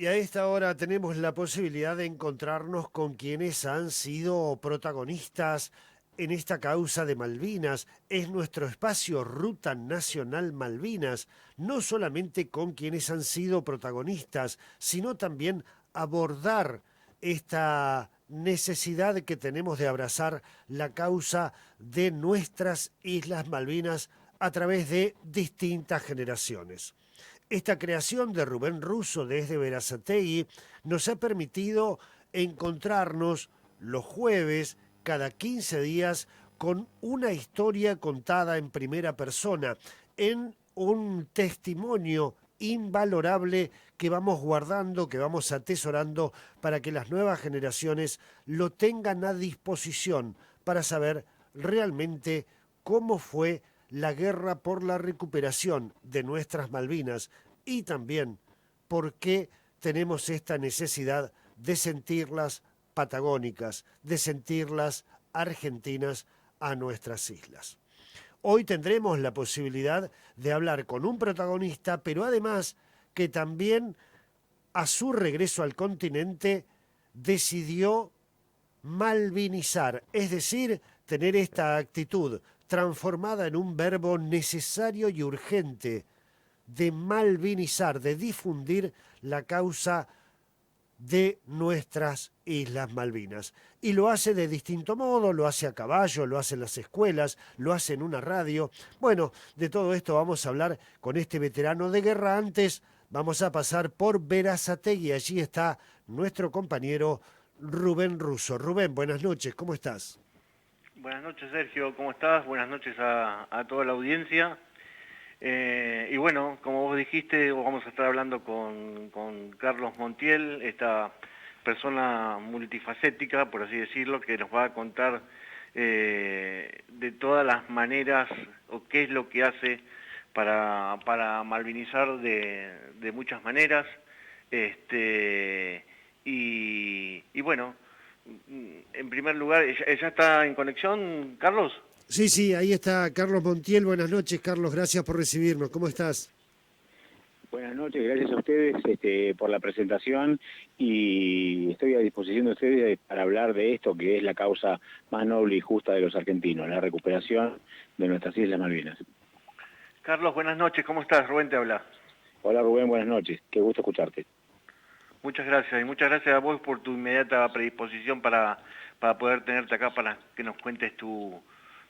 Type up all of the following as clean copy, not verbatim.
Y a esta hora tenemos la posibilidad de encontrarnos con quienes han sido protagonistas en esta causa de Malvinas. Es nuestro espacio Ruta Nacional Malvinas, no solamente con quienes han sido protagonistas, sino también abordar esta necesidad que tenemos de abrazar la causa de nuestras Islas Malvinas a través de distintas generaciones. Esta creación de Rubén Russo desde Berazategui nos ha permitido encontrarnos los jueves cada 15 días con una historia contada en primera persona, en un testimonio invalorable que vamos guardando, que vamos atesorando para que las nuevas generaciones lo tengan a disposición para saber realmente cómo fue la guerra por la recuperación de nuestras Malvinas y también por qué tenemos esta necesidad de sentirlas patagónicas, de sentirlas argentinas a nuestras islas. Hoy tendremos la posibilidad de hablar con un protagonista, pero además que también a su regreso al continente decidió malvinizar, es decir, tener esta actitud transformada en un verbo necesario y urgente de malvinizar, de difundir la causa de nuestras Islas Malvinas. Y lo hace de distinto modo, lo hace a caballo, lo hace en las escuelas, lo hace en una radio. Bueno, de todo esto vamos a hablar con este veterano de guerra. Antes vamos a pasar por Berazategui. Allí está nuestro compañero Rubén Russo. Rubén, buenas noches, ¿cómo estás? Buenas noches, Sergio, ¿cómo estás? Buenas noches a toda la audiencia. Y bueno, como vos dijiste, vamos a estar hablando con Carlos Montiel, esta persona multifacética, por así decirlo, que nos va a contar de todas las maneras o qué es lo que hace para malvinizar de muchas maneras. Y bueno, en primer lugar, ¿ya está en conexión, Carlos? Sí, sí, ahí está Carlos Montiel. Buenas noches, Carlos, gracias por recibirnos. ¿Cómo estás? Buenas noches, gracias a ustedes por la presentación y estoy a disposición de ustedes para hablar de esto que es la causa más noble y justa de los argentinos, la recuperación de nuestras Islas Malvinas. Carlos, buenas noches, ¿cómo estás? Rubén te habla. Hola Rubén, buenas noches, qué gusto escucharte. Muchas gracias, y muchas gracias a vos por tu inmediata predisposición para poder tenerte acá para que nos cuentes tu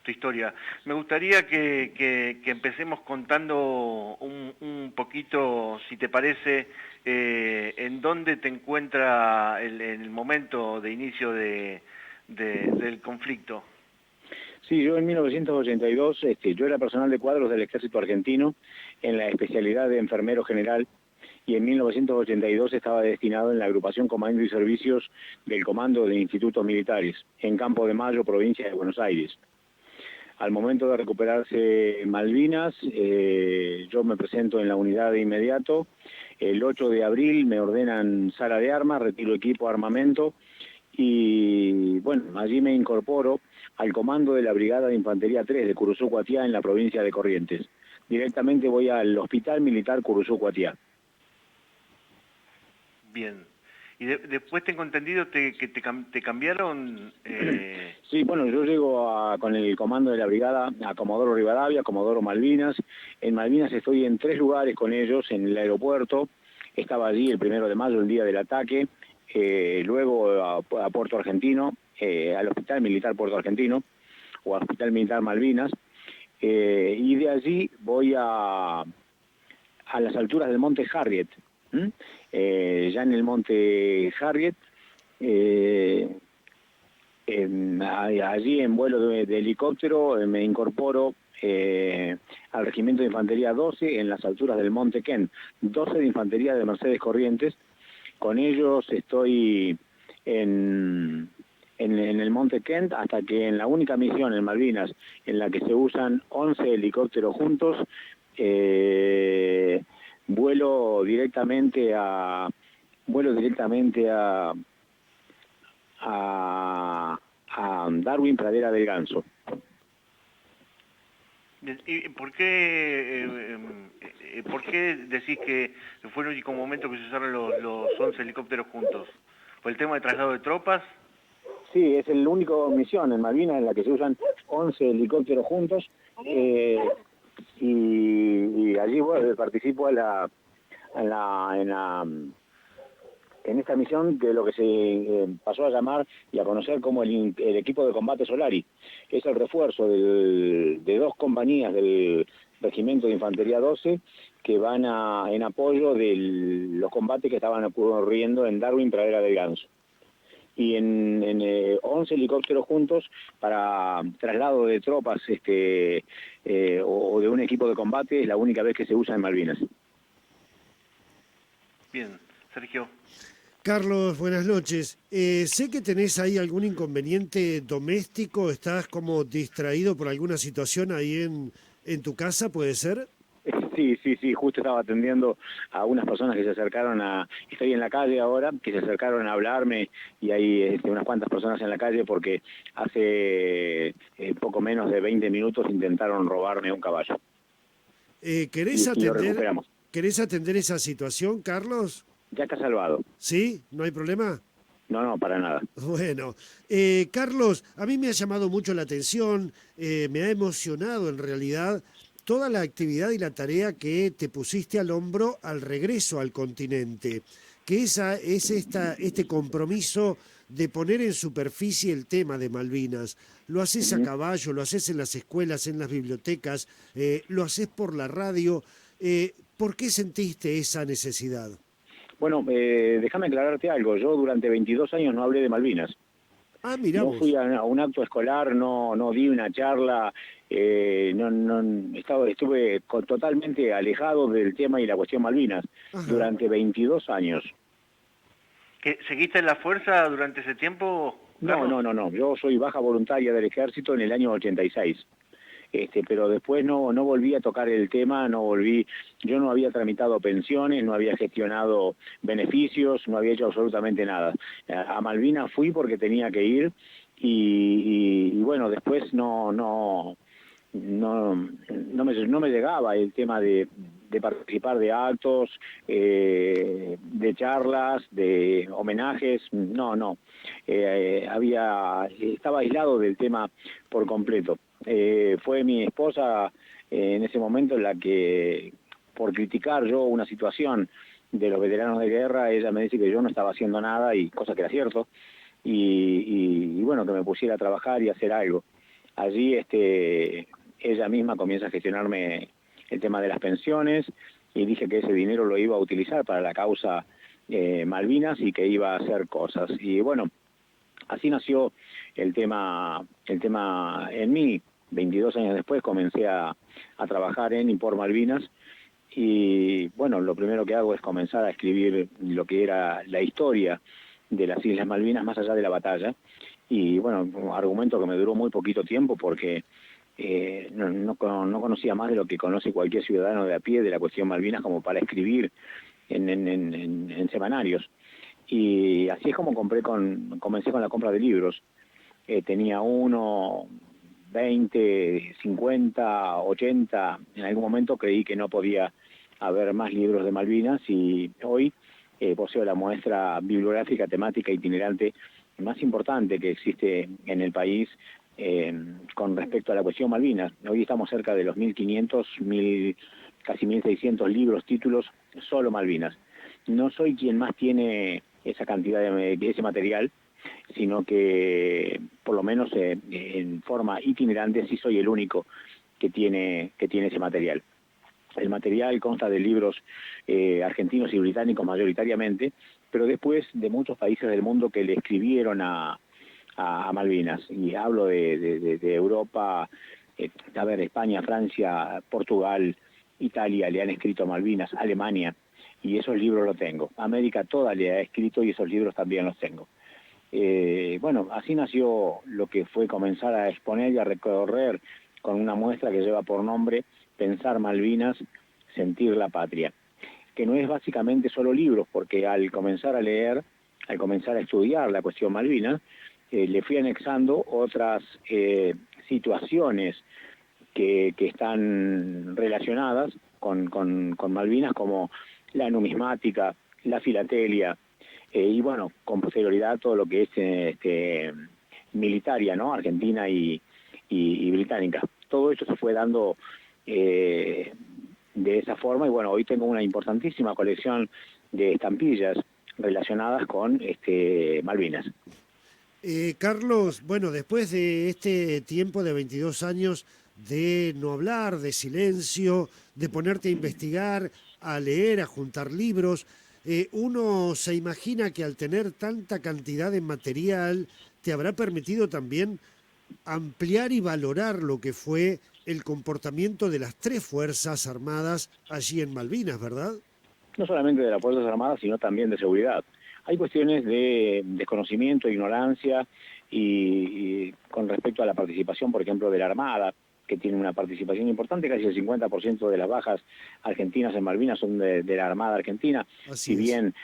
historia. Me gustaría que empecemos contando un poquito, si te parece, en dónde te encuentra el momento de inicio del conflicto. Sí, yo en 1982, yo era personal de cuadros del Ejército Argentino en la especialidad de enfermero general y en 1982 estaba destinado en la agrupación Comando y Servicios del Comando de Institutos Militares, en Campo de Mayo, provincia de Buenos Aires. Al momento de recuperarse Malvinas, yo me presento en la unidad de inmediato. El 8 de abril me ordenan sala de armas, retiro equipo, armamento y bueno, allí me incorporo al comando de la Brigada de Infantería 3 de Curuzú-Cuatiá en la provincia de Corrientes. Directamente voy al Hospital Militar Curuzú-Cuatiá. Bien. Y después tengo entendido que te cambiaron... Sí, bueno, yo llego con el comando de la brigada a Comodoro Rivadavia, Comodoro Malvinas. En Malvinas estoy en 3 lugares con ellos, en el aeropuerto. Estaba allí el 1 de mayo, el día del ataque. Luego a Puerto Argentino, al Hospital Militar Puerto Argentino, o al Hospital Militar Malvinas. Y de allí voy a las alturas del Monte Harriet. Ya en el Monte Harriet, allí en vuelo de helicóptero me incorporo al Regimiento de Infantería 12 en las alturas del Monte Kent, 12 de Infantería de Mercedes Corrientes. Con ellos estoy en el Monte Kent hasta que en la única misión en Malvinas en la que se usan 11 helicópteros juntos, vuelo directamente a Darwin, Pradera del Ganso. ¿Y por qué decís que fue el único momento que se usaron los 11 helicópteros juntos? ¿Por el tema de traslado de tropas? Sí, es la única misión en Malvinas en la que se usan 11 helicópteros juntos, y allí participo en esta misión de lo que se pasó a llamar y a conocer como el equipo de combate Solari. Es el refuerzo de dos compañías del Regimiento de Infantería 12 que van en apoyo de los combates que estaban ocurriendo en Darwin, Pradera del Ganso. Y en 11 helicópteros juntos para traslado de tropas o de un equipo de combate, es la única vez que se usa en Malvinas. Bien, Sergio. Carlos, buenas noches. Sé que tenés ahí algún inconveniente doméstico, estás como distraído por alguna situación ahí en tu casa, ¿puede ser? Sí, justo estaba atendiendo a unas personas que se acercaron estoy en la calle ahora, que se acercaron a hablarme, y hay unas cuantas personas en la calle porque hace poco menos de 20 minutos intentaron robarme un caballo. Y lo recuperamos. ¿Querés atender esa situación, Carlos? Ya está salvado. ¿Sí? ¿No hay problema? No, para nada. Bueno, Carlos, a mí me ha llamado mucho la atención, me ha emocionado en realidad toda la actividad y la tarea que te pusiste al hombro al regreso al continente, que este compromiso de poner en superficie el tema de Malvinas. Lo haces a caballo, lo haces en las escuelas, en las bibliotecas, lo haces por la radio. ¿Por qué sentiste esa necesidad? Bueno, déjame aclararte algo. Yo durante 22 años no hablé de Malvinas. Ah, mirá No vos. fui a un acto escolar, no di una charla, estuve totalmente alejado del tema y la cuestión Malvinas. Ajá. Durante 22 años. ¿Seguiste en la fuerza durante ese tiempo, Carlos? No. Yo soy baja voluntaria del ejército en el año 86. Pero después no volví a tocar el tema, yo no había tramitado pensiones, no había gestionado beneficios, no había hecho absolutamente nada. A Malvinas fui porque tenía que ir, y bueno, después no me llegaba el tema de participar de actos, de charlas, de homenajes, no. Estaba aislado del tema por completo. Fue mi esposa en ese momento la que, por criticar yo una situación de los veteranos de guerra, ella me dice que yo no estaba haciendo nada, y cosa que era cierto, y bueno, que me pusiera a trabajar y hacer algo. Allí ella misma comienza a gestionarme el tema de las pensiones, y dije que ese dinero lo iba a utilizar para la causa Malvinas, y que iba a hacer cosas. Y bueno, así nació el tema en mí. 22 años después comencé a trabajar en y por Malvinas, y bueno, lo primero que hago es comenzar a escribir lo que era la historia de las Islas Malvinas más allá de la batalla. Y bueno, un argumento que me duró muy poquito tiempo porque no conocía más de lo que conoce cualquier ciudadano de a pie de la cuestión Malvinas como para escribir en semanarios. Y así es como comencé con la compra de libros. Tenía 1, 20, 50, 80, en algún momento creí que no podía haber más libros de Malvinas, y hoy poseo la muestra bibliográfica temática itinerante más importante que existe en el país con respecto a la cuestión Malvinas. Hoy estamos cerca de los 1.500, casi 1.600 libros, títulos, solo Malvinas. No soy quien más tiene esa cantidad de ese material, sino que por lo menos en forma itinerante sí soy el único que tiene ese material. El material consta de libros argentinos y británicos mayoritariamente, pero después de muchos países del mundo que le escribieron a Malvinas, y hablo de Europa, España, Francia, Portugal, Italia le han escrito a Malvinas, Alemania, y esos libros los tengo. América toda le ha escrito, y esos libros también los tengo. Bueno, así nació lo que fue comenzar a exponer y a recorrer con una muestra que lleva por nombre Pensar Malvinas, Sentir la Patria, que no es básicamente solo libros, porque al comenzar a leer, al comenzar a estudiar la cuestión Malvinas, le fui anexando otras situaciones que están relacionadas con Malvinas, como la numismática, la filatelia, y bueno, con posterioridad todo lo que es militaria, ¿no? Argentina y británica. Todo eso se fue dando de esa forma, y bueno, hoy tengo una importantísima colección de estampillas relacionadas con Malvinas. Carlos, bueno, después de este tiempo de 22 años de no hablar, de silencio, de ponerte a investigar, a leer, a juntar libros, uno se imagina que al tener tanta cantidad de material, te habrá permitido también ampliar y valorar lo que fue el comportamiento de las tres Fuerzas Armadas allí en Malvinas, ¿verdad? No solamente de las Fuerzas Armadas, sino también de seguridad. Hay cuestiones de desconocimiento, ignorancia, y con respecto a la participación, por ejemplo, de la Armada, que tiene una participación importante, casi el 50% de las bajas argentinas en Malvinas son de la Armada Argentina. Así Si es. bien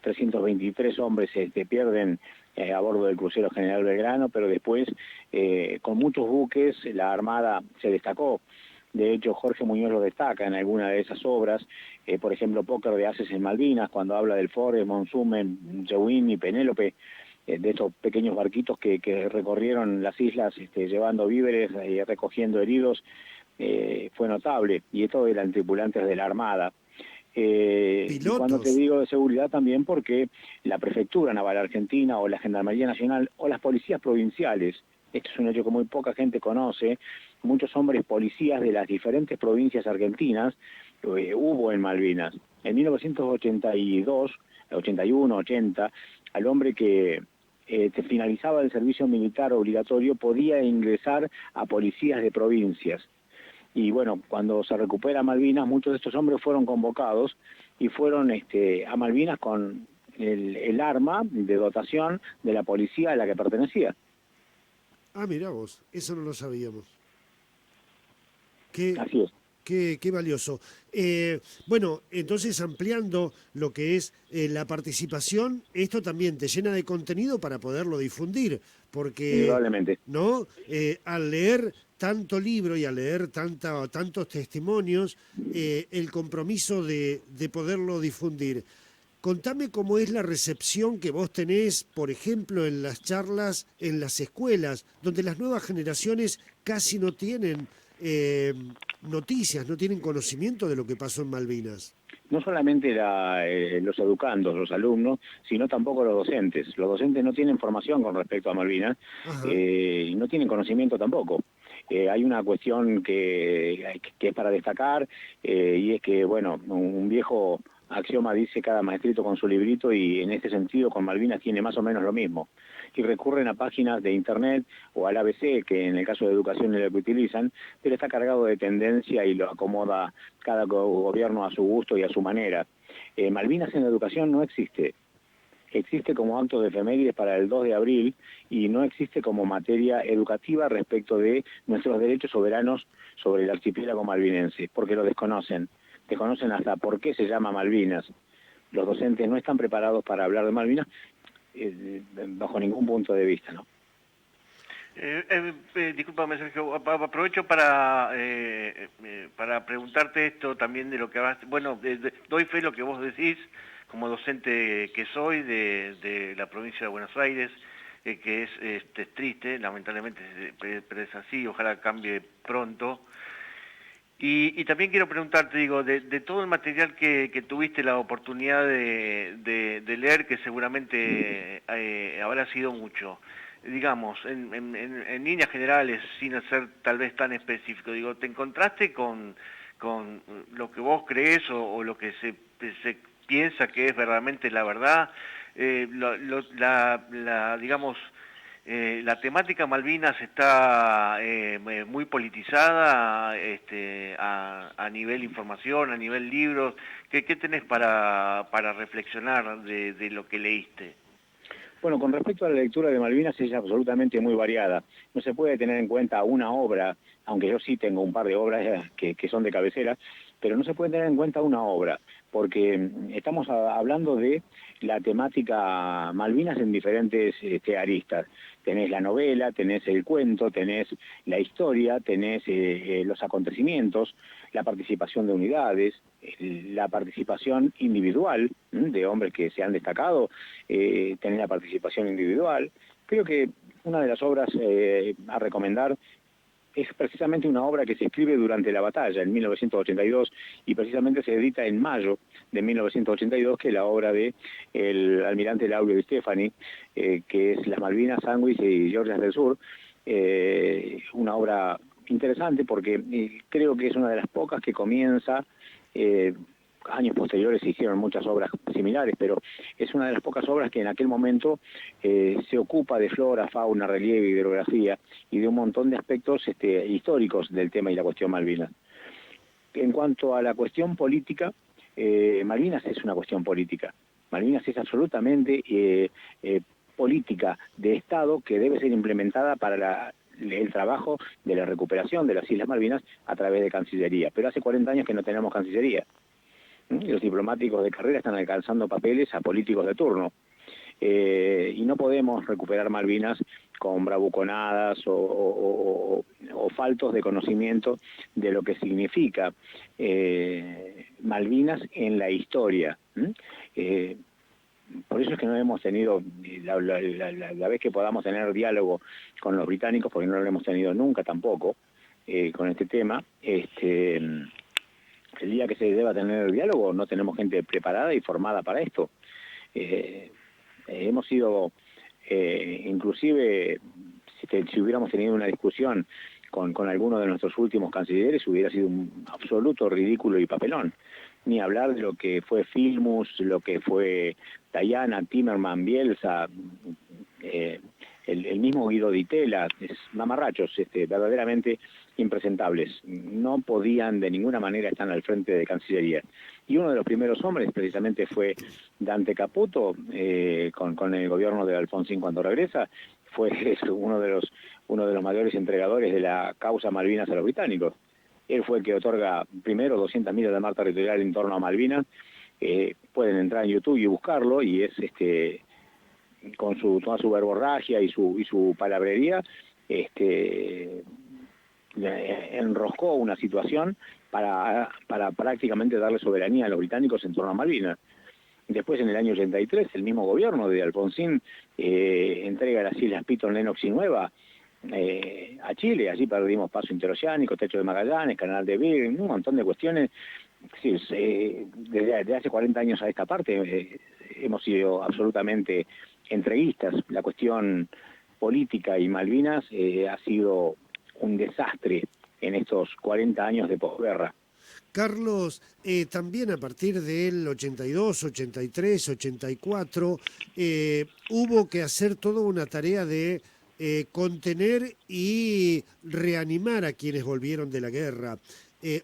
323 hombres pierden a bordo del crucero General Belgrano, pero después, con muchos buques, la Armada se destacó. De hecho, Jorge Muñoz lo destaca en alguna de esas obras, por ejemplo, Póker de Haces en Malvinas, cuando habla del Forest, Monsumen, Jewin y Penélope, de estos pequeños barquitos que recorrieron las islas llevando víveres y recogiendo heridos, fue notable, y estos eran tripulantes de la Armada. Y cuando te Pilotos. digo de seguridad también, porque la Prefectura Naval Argentina o la Gendarmería Nacional o las policías provinciales, esto es un hecho que muy poca gente conoce, muchos hombres policías de las diferentes provincias argentinas hubo en Malvinas. En 1982, 81, 80, al hombre que finalizaba el servicio militar obligatorio podía ingresar a policías de provincias. Y bueno, cuando se recupera Malvinas, muchos de estos hombres fueron convocados y fueron a Malvinas con el arma de dotación de la policía a la que pertenecía. Ah, mirá vos, eso no lo sabíamos. Qué, Así es. qué valioso. Bueno, entonces ampliando lo que es la participación, esto también te llena de contenido para poderlo difundir, porque, Indudablemente. ¿no? Al leer tanto libro y al leer tantos testimonios, el compromiso de poderlo difundir. Contame cómo es la recepción que vos tenés, por ejemplo, en las charlas en las escuelas, donde las nuevas generaciones casi no tienen noticias, no tienen conocimiento de lo que pasó en Malvinas. No solamente los educandos, los alumnos, sino tampoco los docentes. Los docentes no tienen formación con respecto a Malvinas Ajá. y no tienen conocimiento tampoco. Hay una cuestión que es para destacar, y es que, bueno, un viejo axioma dice: cada maestrito con su librito, y en este sentido con Malvinas tiene más o menos lo mismo. Y recurren a páginas de internet o al ABC, que en el caso de educación es lo que utilizan, pero está cargado de tendencia y lo acomoda cada gobierno a su gusto y a su manera. Malvinas en la educación no existe. Existe como acto de efemérides para el 2 de abril y no existe como materia educativa respecto de nuestros derechos soberanos sobre el archipiélago malvinense, porque lo desconocen. Desconocen hasta por qué se llama Malvinas. Los docentes no están preparados para hablar de Malvinas bajo ningún punto de vista, ¿no? Discúlpame, Sergio, aprovecho para preguntarte esto también de lo que hablaste. Bueno, doy fe lo que vos decís, como docente que soy de la provincia de Buenos Aires, que es triste, lamentablemente, pero es así, ojalá cambie pronto. Y también quiero preguntarte, digo, de todo el material que tuviste la oportunidad de leer, que seguramente habrá sido mucho, digamos, en líneas generales, sin ser tal vez tan específico, digo, ¿te encontraste con lo que vos crees o lo que se piensa que es verdaderamente la verdad? Digamos, la temática Malvinas está muy politizada a nivel información, a nivel libros. ¿Qué tenés para reflexionar de lo que leíste? Bueno, con respecto a la lectura de Malvinas, es absolutamente muy variada. No se puede tener en cuenta una obra aunque yo sí tengo un par de obras que son de cabecera, pero no se puede tener en cuenta una obra, porque estamos hablando de la temática Malvinas en diferentes aristas. Tenés la novela, tenés el cuento, tenés la historia, tenés los acontecimientos, la participación de unidades, la participación individual de hombres que se han destacado, tenés la participación individual. Creo que una de las obras a recomendar es precisamente una obra que se escribe durante la batalla, en 1982, y precisamente se edita en mayo de 1982, que es la obra de el almirante Lauro Di Stefani, que es Las Malvinas, Sandwich y Georgias del Sur, una obra interesante porque creo que es una de las pocas que comienza, años posteriores se hicieron muchas obras similares, pero es una de las pocas obras que en aquel momento se ocupa de flora, fauna, relieve, hidrografía y de un montón de aspectos históricos del tema y la cuestión Malvinas. En cuanto a la cuestión política, Malvinas es una cuestión política. Malvinas es absolutamente política de Estado que debe ser implementada para el trabajo de la recuperación de las Islas Malvinas a través de Cancillería. Pero hace 40 años que no tenemos Cancillería. Los diplomáticos de carrera están alcanzando papeles a políticos de turno. Y no podemos recuperar Malvinas con bravuconadas o faltos de conocimiento de lo que significa Malvinas en la historia. Por eso es que no hemos tenido, la vez que podamos tener diálogo con los británicos, porque no lo hemos tenido nunca tampoco, con este tema, el día que se deba tener el diálogo no tenemos gente preparada y formada para esto. Hemos sido, inclusive, si hubiéramos tenido una discusión con alguno de nuestros últimos cancilleres, hubiera sido un absoluto ridículo y papelón. Ni hablar de lo que fue Filmus, lo que fue Dayana, Timerman, Bielsa, el mismo Guido Di Tella, mamarrachos, verdaderamente impresentables. No podían de ninguna manera estar al frente de Cancillería. Y uno de los primeros hombres precisamente fue Dante Caputo, con el gobierno de Alfonsín cuando regresa, fue uno de los mayores entregadores de la causa Malvinas a los británicos. Él fue el que otorga primero 200 millas de mar territorial en torno a Malvinas. Pueden entrar en YouTube y buscarlo, y es con toda su verborragia y su palabrería, enroscó una situación para prácticamente darle soberanía a los británicos en torno a Malvinas. Después, en el año 83, el mismo gobierno de Alfonsín entrega las islas Pitón, Lennox y Nueva a Chile. Allí perdimos paso interoceánico, techo de Magallanes, canal de Beagle, un montón de cuestiones. Sí, desde hace 40 años a esta parte hemos sido absolutamente entreguistas. La cuestión política y Malvinas ha sido un desastre en estos 40 años de posguerra. Carlos, también a partir del 82, 83, 84, hubo que hacer toda una tarea de contener y reanimar a quienes volvieron de la guerra,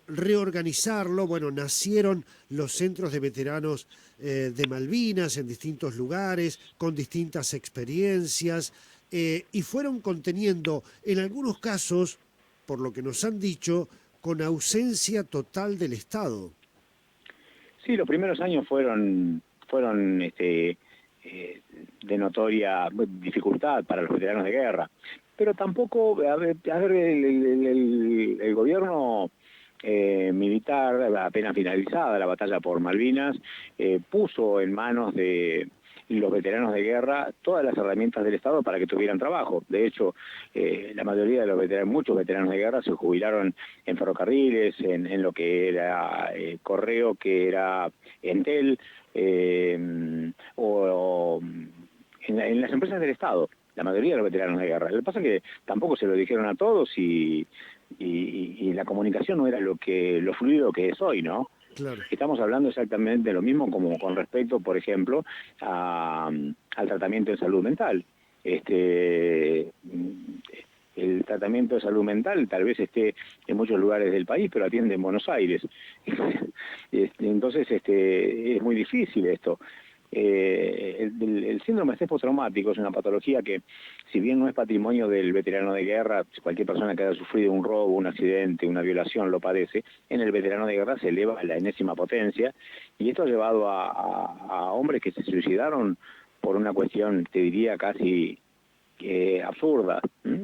reorganizarlo. Bueno, nacieron los centros de veteranos de Malvinas en distintos lugares, con distintas experiencias, y fueron conteniendo, en algunos casos, por lo que nos han dicho, con ausencia total del Estado. Sí, los primeros años fueron de notoria dificultad para los veteranos de guerra, pero tampoco, el gobierno militar, apenas finalizada la batalla por Malvinas, puso en manos de los veteranos de guerra todas las herramientas del Estado para que tuvieran trabajo. De hecho, la mayoría de los veteranos, muchos veteranos de guerra se jubilaron en ferrocarriles, en lo que era Correo, que era Entel, o en las empresas del Estado, la mayoría de los veteranos de guerra. Lo que pasa es que tampoco se lo dijeron a todos y la comunicación no era lo fluido que es hoy, ¿no? Claro. Estamos hablando exactamente de lo mismo como con respecto, por ejemplo, al tratamiento de salud mental. El tratamiento de salud mental tal vez esté en muchos lugares del país, pero atiende en Buenos Aires. Entonces, es muy difícil esto. El síndrome de estrés postraumático es una patología que, si bien no es patrimonio del veterano de guerra, cualquier persona que haya sufrido un robo, un accidente, una violación lo padece, en el veterano de guerra se eleva a la enésima potencia, y esto ha llevado a hombres que se suicidaron por una cuestión, te diría, casi absurda.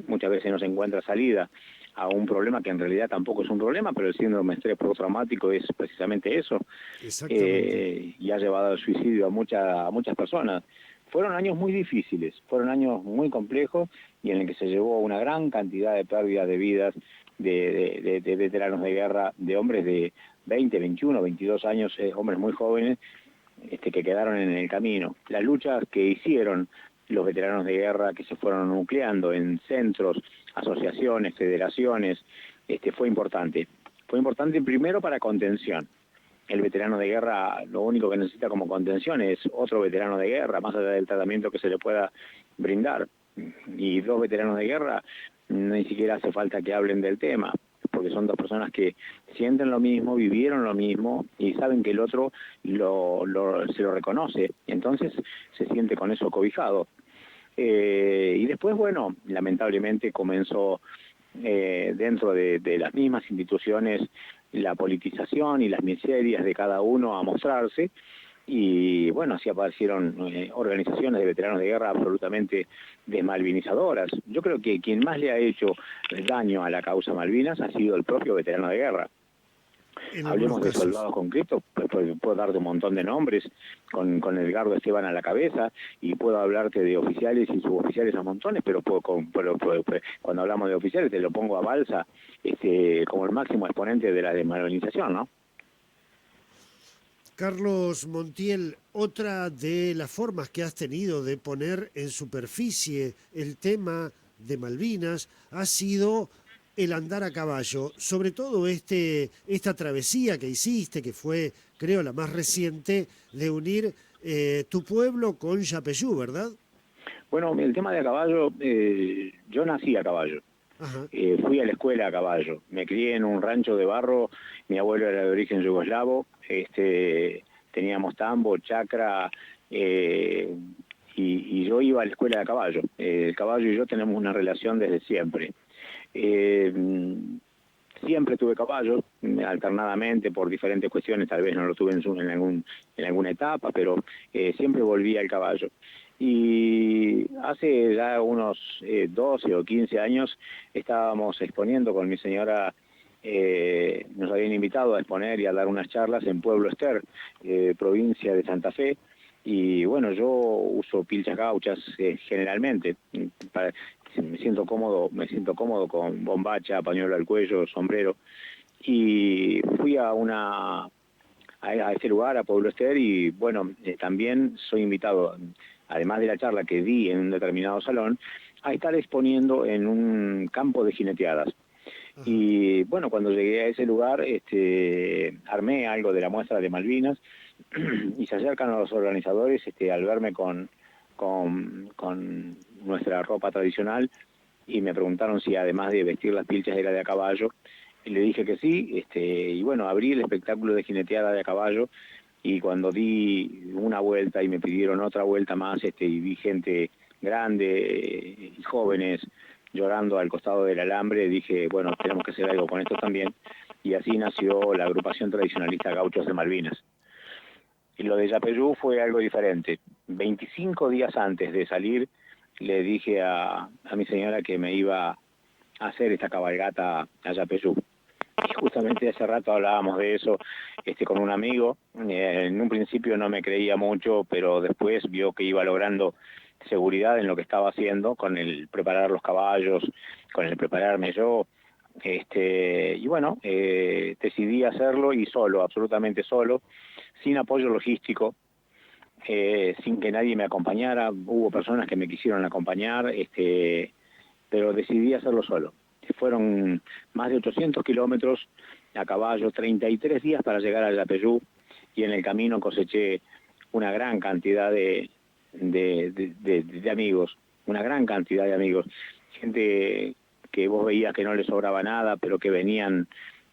Muchas veces no se encuentra salida a un problema que en realidad tampoco es un problema, pero el síndrome de estrés postraumático es precisamente eso, Exactamente. y ha llevado al suicidio a muchas personas. Fueron años muy difíciles, fueron años muy complejos, y en el que se llevó una gran cantidad de pérdidas de vidas de veteranos de guerra, de hombres de 20, 21, 22 años, hombres muy jóvenes, que quedaron en el camino. Las luchas que hicieron los veteranos de guerra, que se fueron nucleando en centros, asociaciones, federaciones, fue importante. Fue importante primero para contención. El veterano de guerra lo único que necesita como contención es otro veterano de guerra, más allá del tratamiento que se le pueda brindar. Y dos veteranos de guerra, ni siquiera hace falta que hablen del tema, porque son dos personas que sienten lo mismo, vivieron lo mismo y saben que el otro se lo reconoce. Entonces se siente con eso cobijado. Y después, bueno, lamentablemente comenzó dentro de las mismas instituciones la politización y las miserias de cada uno a mostrarse, y bueno, así aparecieron organizaciones de veteranos de guerra absolutamente desmalvinizadoras. Yo creo que quien más le ha hecho daño a la causa Malvinas ha sido el propio veterano de guerra. En algunos Hablemos de casos. soldados concretos, pues puedo darte un montón de nombres, con Edgardo Esteban a la cabeza, y puedo hablarte de oficiales y suboficiales a montones, pero cuando hablamos de oficiales te lo pongo a Balsa como el máximo exponente de la desmalvinización, ¿no? Carlos Montiel, otra de las formas que has tenido de poner en superficie el tema de Malvinas ha sido el andar a caballo, sobre todo esta travesía que hiciste, que fue, creo, la más reciente, de unir tu pueblo con Yapeyú, ¿verdad? Bueno, el tema de a caballo, yo nací a caballo. Ajá. Fui a la escuela a caballo, me crié en un rancho de barro, mi abuelo era de origen yugoslavo, teníamos tambo, chacra, y yo iba a la escuela de caballo. El caballo y yo tenemos una relación desde siempre. Eh, Siempre tuve caballos, alternadamente por diferentes cuestiones, tal vez no lo tuve en alguna etapa, pero siempre volví al caballo. Y hace ya unos 12 o 15 años estábamos exponiendo con mi señora, nos habían invitado a exponer y a dar unas charlas en Pueblo Ester, provincia de Santa Fe, y bueno, yo uso pilchas gauchas generalmente, para, me siento cómodo con bombacha, pañuelo al cuello, sombrero, y fui a ese lugar, a Pueblo Ester, y bueno, también soy invitado, además de la charla que di en un determinado salón, a estar exponiendo en un campo de jineteadas. Ajá. Y bueno, cuando llegué a ese lugar, armé algo de la muestra de Malvinas, y se acercan a los organizadores al verme con nuestra ropa tradicional, y me preguntaron si además de vestir las pilchas era de a caballo. Y le dije que sí, y bueno, abrí el espectáculo de jineteada de a caballo, y cuando di una vuelta y me pidieron otra vuelta más, y vi gente grande y jóvenes llorando al costado del alambre, dije, bueno, tenemos que hacer algo con esto también, y así nació la agrupación tradicionalista Gauchos de Malvinas. Y lo de Yapeyú fue algo diferente. 25 días antes de salir, le dije a mi señora que me iba a hacer esta cabalgata a Yapeyú. Y justamente hace rato hablábamos de eso con un amigo. En un principio no me creía mucho, pero después vio que iba logrando seguridad en lo que estaba haciendo, con el preparar los caballos, con el prepararme yo. Y bueno, decidí hacerlo, y solo, absolutamente solo, sin apoyo logístico, sin que nadie me acompañara. Hubo personas que me quisieron acompañar, pero decidí hacerlo solo. Fueron más de 800 kilómetros a caballo, 33 días para llegar a Yapeyú, y en el camino coseché una gran cantidad de amigos, una gran cantidad de amigos, gente que vos veías que no les sobraba nada, pero que venían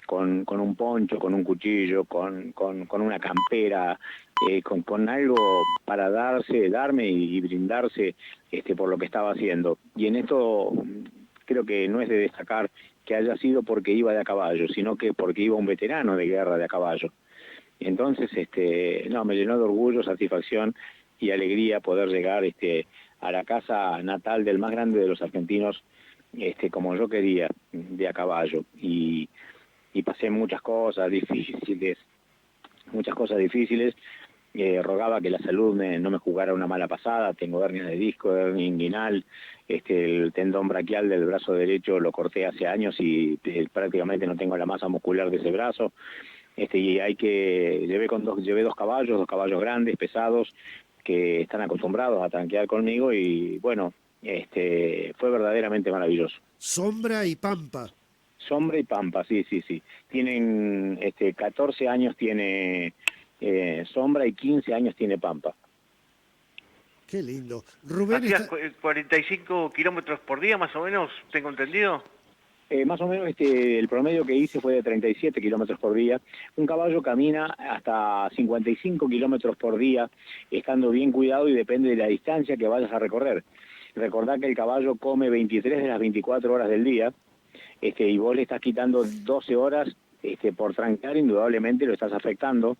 con un poncho, con un cuchillo, con una campera, con algo para darme y brindarse por lo que estaba haciendo. Y en esto creo que no es de destacar que haya sido porque iba de a caballo, sino que porque iba un veterano de guerra de a caballo. Entonces, no, me llenó de orgullo, satisfacción y alegría poder llegar a la casa natal del más grande de los argentinos, como yo quería, de a caballo. Y pasé muchas cosas difíciles, rogaba que la salud no me jugara una mala pasada. Tengo hernias de disco, hernia inguinal, el tendón braquial del brazo derecho lo corté hace años y prácticamente no tengo la masa muscular de ese brazo. Llevé dos caballos grandes, pesados, que están acostumbrados a tranquear conmigo y bueno, fue verdaderamente maravilloso. Sombra y Pampa. Sombra y Pampa, sí. Tienen 14 años tiene Sombra y 15 años tiene Pampa. Qué lindo. Rubén ¿Hacías está... 45 kilómetros por día más o menos, tengo entendido? Más o menos el promedio que hice fue de 37 kilómetros por día. Un caballo camina hasta 55 kilómetros por día, estando bien cuidado y depende de la distancia que vayas a recorrer. Recordá que el caballo come 23 de las 24 horas del día, y vos le estás quitando 12 horas por trancar, indudablemente lo estás afectando.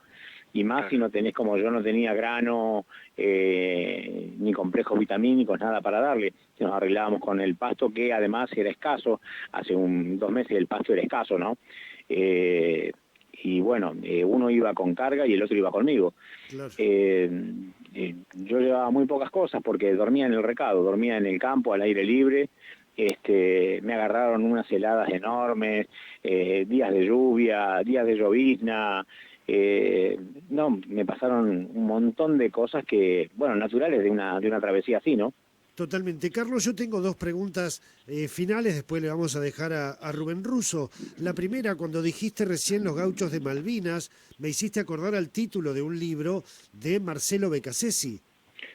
Y más si no tenés, como yo no tenía grano, ni complejos vitamínicos, nada para darle. Nos arreglábamos con el pasto, que además era escaso. Hace 2 meses el pasto era escaso, ¿no? Y bueno, uno iba con carga y el otro iba conmigo. Claro. Yo llevaba muy pocas cosas porque dormía en el recado, dormía en el campo, al aire libre. Me agarraron unas heladas enormes, días de lluvia, días de llovizna. No, me pasaron un montón de cosas que, bueno, naturales de una travesía así, ¿no? Totalmente. Carlos, yo tengo dos preguntas finales, después le vamos a dejar a Rubén Russo. La primera, cuando dijiste recién Los Gauchos de Malvinas, me hiciste acordar al título de un libro de Marcelo Beccacessi.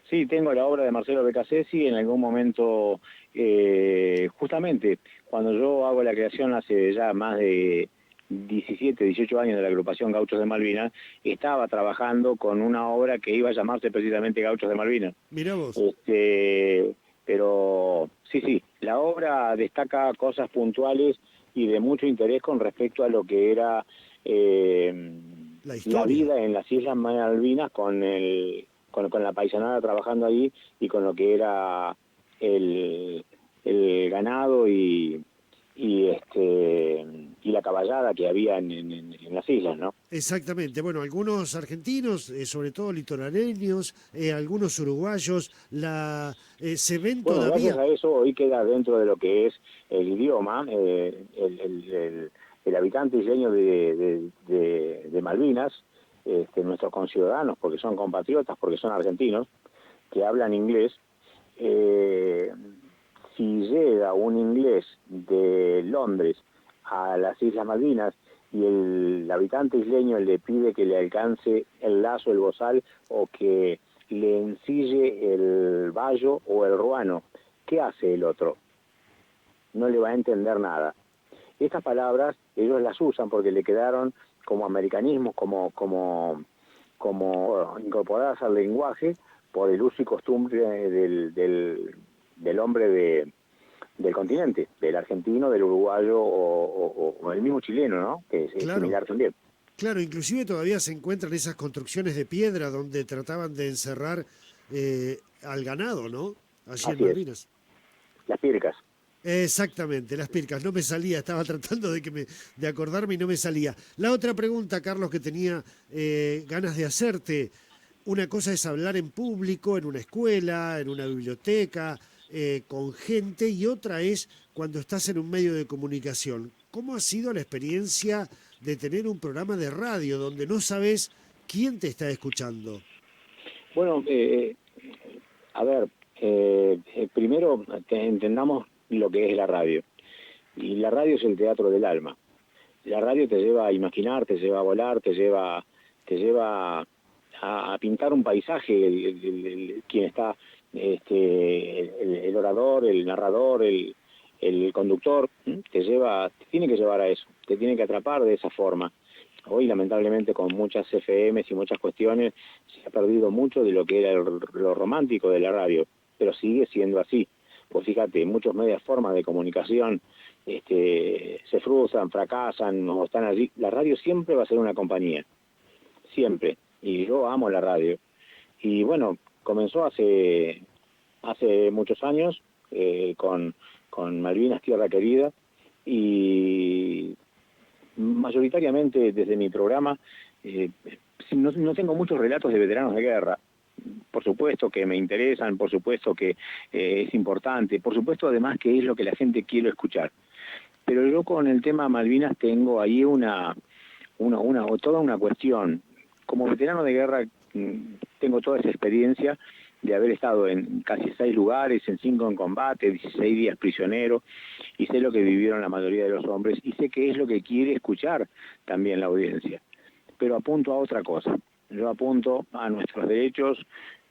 Sí, tengo la obra de Marcelo Beccacessi. En algún momento, justamente, cuando yo hago la creación hace ya más de 17, 18 años de la agrupación Gauchos de Malvinas, estaba trabajando con una obra que iba a llamarse precisamente Gauchos de Malvinas. Mirá vos. Pero sí, la obra destaca cosas puntuales y de mucho interés con respecto a lo que era la vida en las Islas Malvinas con la paisanada trabajando ahí y con lo que era el ganado y la caballada que había en las islas, ¿no? Exactamente. Bueno, algunos argentinos, sobre todo litoraleños, algunos uruguayos, se ven bueno, todavía... gracias a eso hoy queda dentro de lo que es el idioma, el habitante isleño de Malvinas, nuestros conciudadanos, porque son compatriotas, porque son argentinos, que hablan inglés. Si llega un inglés de Londres a las Islas Malvinas y el habitante isleño le pide que le alcance el lazo, el bozal, o que le ensille el bayo o el ruano, ¿qué hace el otro? No le va a entender nada. Estas palabras ellos las usan porque le quedaron como americanismos, como incorporadas al lenguaje por el uso y costumbre del hombre del continente, del argentino, del uruguayo o el mismo chileno, ¿no? Que es similar también. Claro, inclusive todavía se encuentran esas construcciones de piedra donde trataban de encerrar al ganado, ¿no? Allí en Malvinas. Las pircas. Exactamente, las pircas. No me salía, estaba tratando de acordarme y no me salía. La otra pregunta, Carlos, que tenía ganas de hacerte. Una cosa es hablar en público, en una escuela, en una biblioteca, con gente, y otra es cuando estás en un medio de comunicación. ¿Cómo ha sido la experiencia de tener un programa de radio donde no sabes quién te está escuchando? Bueno, a ver, primero entendamos lo que es la radio. Y la radio es el teatro del alma. La radio te lleva a imaginar, te lleva a volar, te lleva a pintar un paisaje, quien está, el orador, el narrador, el el conductor te tiene que llevar a eso, te tiene que atrapar de esa forma. Hoy, lamentablemente, con muchas FMs y muchas cuestiones, se ha perdido mucho de lo que era lo romántico de la radio, pero sigue siendo así. Pues fíjate, muchas medias formas de comunicación se frustran, fracasan o están allí. La radio siempre va a ser una compañía, siempre. Y yo amo la radio. Y bueno, comenzó hace muchos años con Malvinas, Tierra Querida, y mayoritariamente desde mi programa no tengo muchos relatos de veteranos de guerra. Por supuesto que me interesan, por supuesto que es importante, por supuesto además que es lo que la gente quiere escuchar. Pero yo con el tema Malvinas tengo ahí toda una cuestión. Como veterano de guerra tengo toda esa experiencia de haber estado en casi 6 lugares, en 5 en combate, 16 días prisionero, y sé lo que vivieron la mayoría de los hombres, y sé qué es lo que quiere escuchar también la audiencia. Pero apunto a otra cosa. Yo apunto a nuestros derechos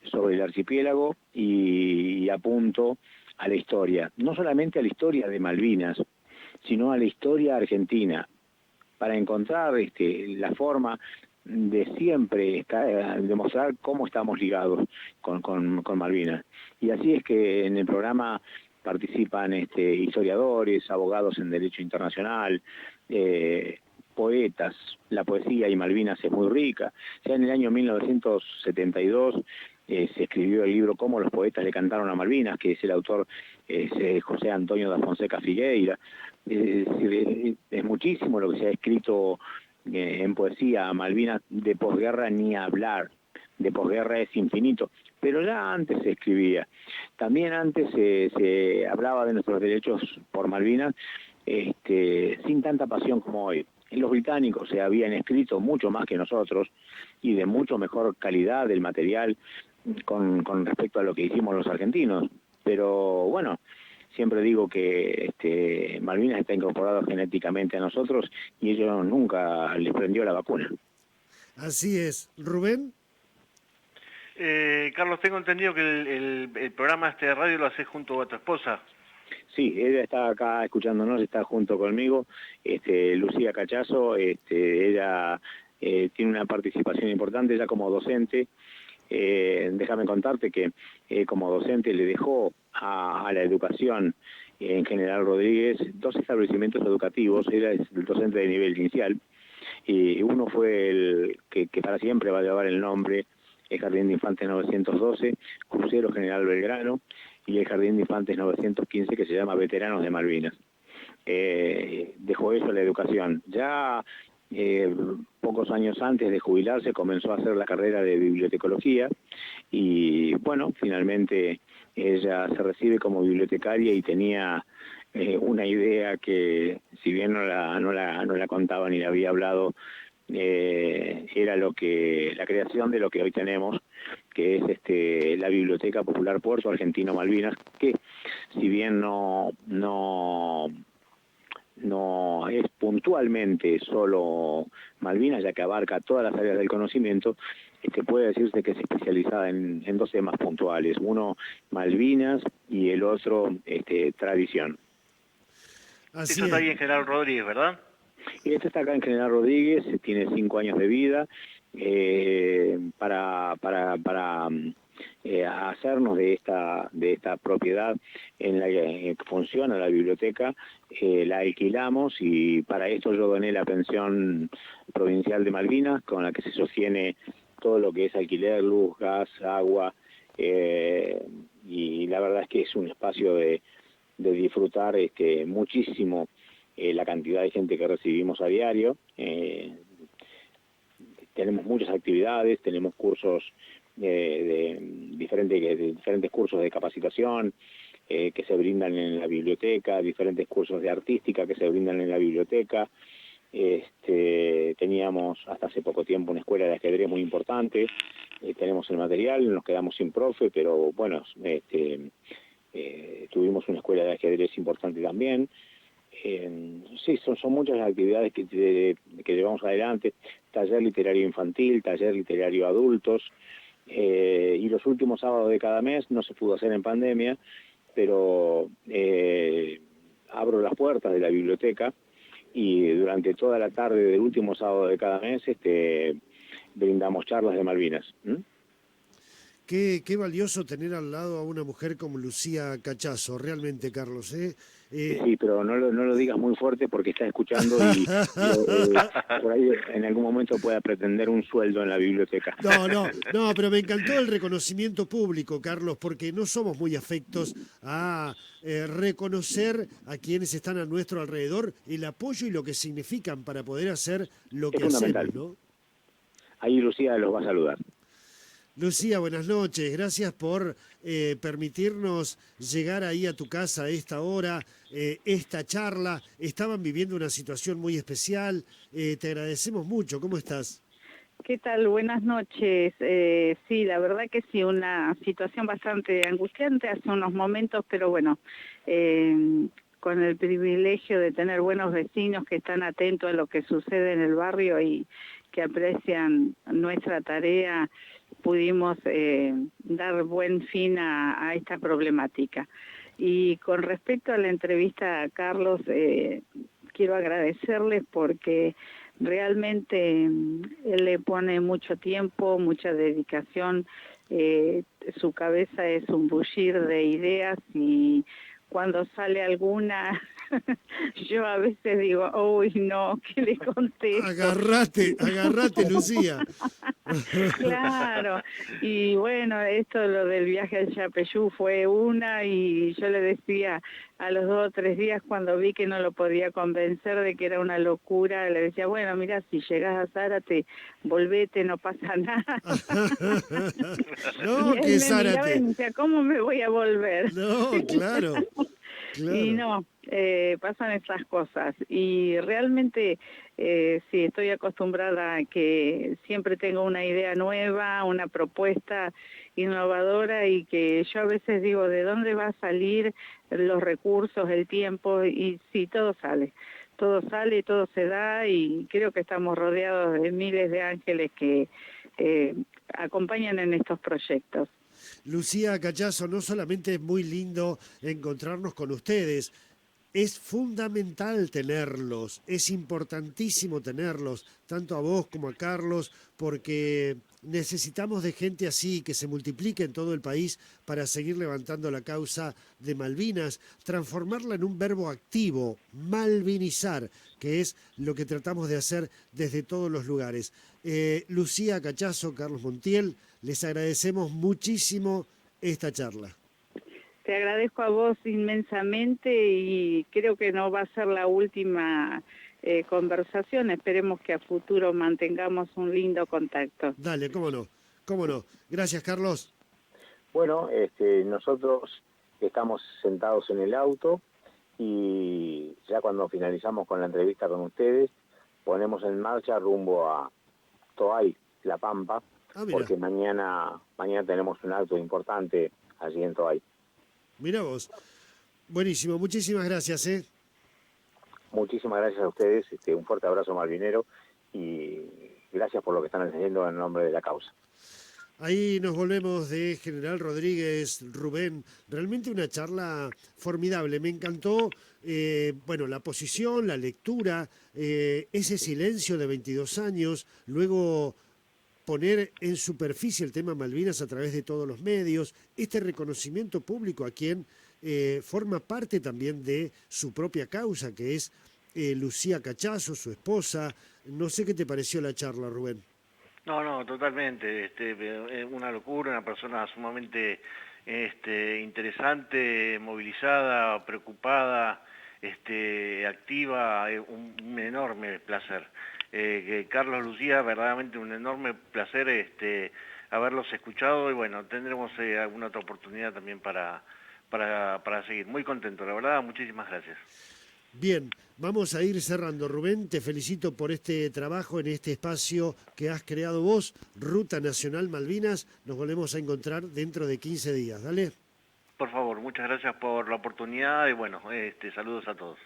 sobre el archipiélago y apunto a la historia. No solamente a la historia de Malvinas, sino a la historia argentina, para encontrar la forma de siempre demostrar cómo estamos ligados con Malvinas. Y así es que en el programa participan historiadores, abogados en derecho internacional, poetas. La poesía y Malvinas es muy rica. Ya en el año 1972 se escribió el libro Cómo los poetas le cantaron a Malvinas, que es el autor José Antonio da Fonseca Figueira. Es muchísimo lo que se ha escrito en poesía a Malvinas. De posguerra ni hablar, de posguerra es infinito, pero ya antes se escribía. También antes se hablaba de nuestros derechos por Malvinas sin tanta pasión como hoy. Los británicos se habían escrito mucho más que nosotros y de mucho mejor calidad del material con respecto a lo que hicimos los argentinos. Pero bueno, siempre digo que Malvinas está incorporado genéticamente a nosotros y ellos nunca les prendió la vacuna. Así es. ¿Rubén? Carlos, tengo entendido que el programa de radio lo haces junto a tu esposa. Sí, ella está acá escuchándonos, está junto conmigo, Lucía Cachazo, ella tiene una participación importante, ella como docente. Déjame contarte que como docente le dejó a la educación en General Rodríguez 2 establecimientos educativos. Ella es el docente de nivel inicial, y uno fue el que para siempre va a llevar el nombre, el Jardín de Infantes 912, Crucero General Belgrano, y el Jardín de Infantes 915, que se llama Veteranos de Malvinas. Dejó eso a la educación. Ya pocos años antes de jubilarse comenzó a hacer la carrera de bibliotecología, y bueno, finalmente ella se recibe como bibliotecaria y tenía una idea que, si bien no la contaba ni la había hablado, era la creación de lo que hoy tenemos, que es la Biblioteca Popular Puerto Argentino Malvinas, que si bien no es puntualmente solo Malvinas, ya que abarca todas las áreas del conocimiento, puede decirse que es especializada en 2 temas puntuales: uno Malvinas y el otro tradición. Así Eso está ahí en General Rodríguez, ¿verdad? Y este está acá en General Rodríguez, tiene 5 años de vida. Para hacernos de esta propiedad en la que funciona la biblioteca, la alquilamos, y para esto yo doné la pensión provincial de Malvinas, con la que se sostiene todo lo que es alquiler, luz, gas, agua, y la verdad es que es un espacio de disfrutar muchísimo la cantidad de gente que recibimos a diario. Tenemos muchas actividades, tenemos cursos de diferentes cursos de capacitación que se brindan en la biblioteca, diferentes cursos de artística que se brindan en la biblioteca. Teníamos hasta hace poco tiempo una escuela de ajedrez muy importante. Tenemos el material, nos quedamos sin profe, pero bueno, tuvimos una escuela de ajedrez importante también. Sí, son muchas las actividades que llevamos adelante: taller literario infantil, taller literario adultos, y los últimos sábados de cada mes. No se pudo hacer en pandemia, pero abro las puertas de la biblioteca y durante toda la tarde del último sábado de cada mes brindamos charlas de Malvinas. Qué valioso tener al lado a una mujer como Lucía Cachazo, realmente, Carlos, ¿eh? Sí, pero no lo digas muy fuerte porque está escuchando y por ahí en algún momento pueda pretender un sueldo en la biblioteca. No, pero me encantó el reconocimiento público, Carlos, porque no somos muy afectos a reconocer a quienes están a nuestro alrededor el apoyo y lo que significan para poder hacer lo Es que fundamental. hacemos, ¿no? Ahí Lucía los va a saludar. Lucía, buenas noches. Gracias por permitirnos llegar ahí a tu casa a esta hora, esta charla. Estaban viviendo una situación muy especial. Te agradecemos mucho. ¿Cómo estás? ¿Qué tal? Buenas noches. Sí, la verdad que sí, una situación bastante angustiante hace unos momentos, pero bueno, con el privilegio de tener buenos vecinos que están atentos a lo que sucede en el barrio y que aprecian nuestra tarea, pudimos dar buen fin a esta problemática. Y con respecto a la entrevista a Carlos, quiero agradecerles porque realmente él le pone mucho tiempo, mucha dedicación, su cabeza es un bullir de ideas y cuando sale alguna, yo a veces digo, uy, no, ¿qué le contesto? Agarrate, Lucía. Claro, y bueno, esto lo del viaje al Yapeyú fue una y yo le decía a los 2 o 3 días cuando vi que no lo podía convencer de que era una locura, le decía, bueno, mira, si llegas a Zárate, volvete, no pasa nada. No, Y que él me miraba y Zárate. me decía, ¿cómo me voy a volver? No, claro. Y no, pasan esas cosas. Y realmente, sí, estoy acostumbrada a que siempre tengo una idea nueva, una propuesta innovadora y que yo a veces digo, ¿de dónde va a salir los recursos, el tiempo? Y sí, todo sale, todo se da y creo que estamos rodeados de miles de ángeles que acompañan en estos proyectos. Lucía Cachazo, no solamente es muy lindo encontrarnos con ustedes, es fundamental tenerlos, es importantísimo tenerlos, tanto a vos como a Carlos, porque necesitamos de gente así, que se multiplique en todo el país para seguir levantando la causa de Malvinas, transformarla en un verbo activo, malvinizar, que es lo que tratamos de hacer desde todos los lugares. Lucía Cachazo, Carlos Montiel, les agradecemos muchísimo esta charla. Te agradezco a vos inmensamente y creo que no va a ser la última conversación. Esperemos que a futuro mantengamos un lindo contacto. Dale, cómo no, cómo no. Gracias, Carlos. Bueno, nosotros estamos sentados en el auto y ya cuando finalizamos con la entrevista con ustedes, ponemos en marcha rumbo a Toay, La Pampa, porque mañana tenemos un acto importante allí en Toay. Mirá vos. Buenísimo, muchísimas gracias, ¿eh? Muchísimas gracias a ustedes, un fuerte abrazo malvinero y gracias por lo que están haciendo en nombre de la causa. Ahí nos volvemos de General Rodríguez, Rubén, realmente una charla formidable, me encantó, bueno, la posición, la lectura, ese silencio de 22 años, luego poner en superficie el tema Malvinas a través de todos los medios, este reconocimiento público a quien forma parte también de su propia causa, que es Lucía Cachazo, su esposa. No sé qué te pareció la charla, Rubén. No, totalmente. Una locura, una persona sumamente interesante, movilizada, preocupada, activa, un enorme placer. Carlos, Lucía, verdaderamente un enorme placer haberlos escuchado y bueno, tendremos alguna otra oportunidad también para seguir. Muy contento, la verdad, muchísimas gracias. Bien, vamos a ir cerrando. Rubén, te felicito por este trabajo en este espacio que has creado vos, Ruta Nacional Malvinas. Nos volvemos a encontrar dentro de 15 días. Dale. Por favor, muchas gracias por la oportunidad y bueno, saludos a todos.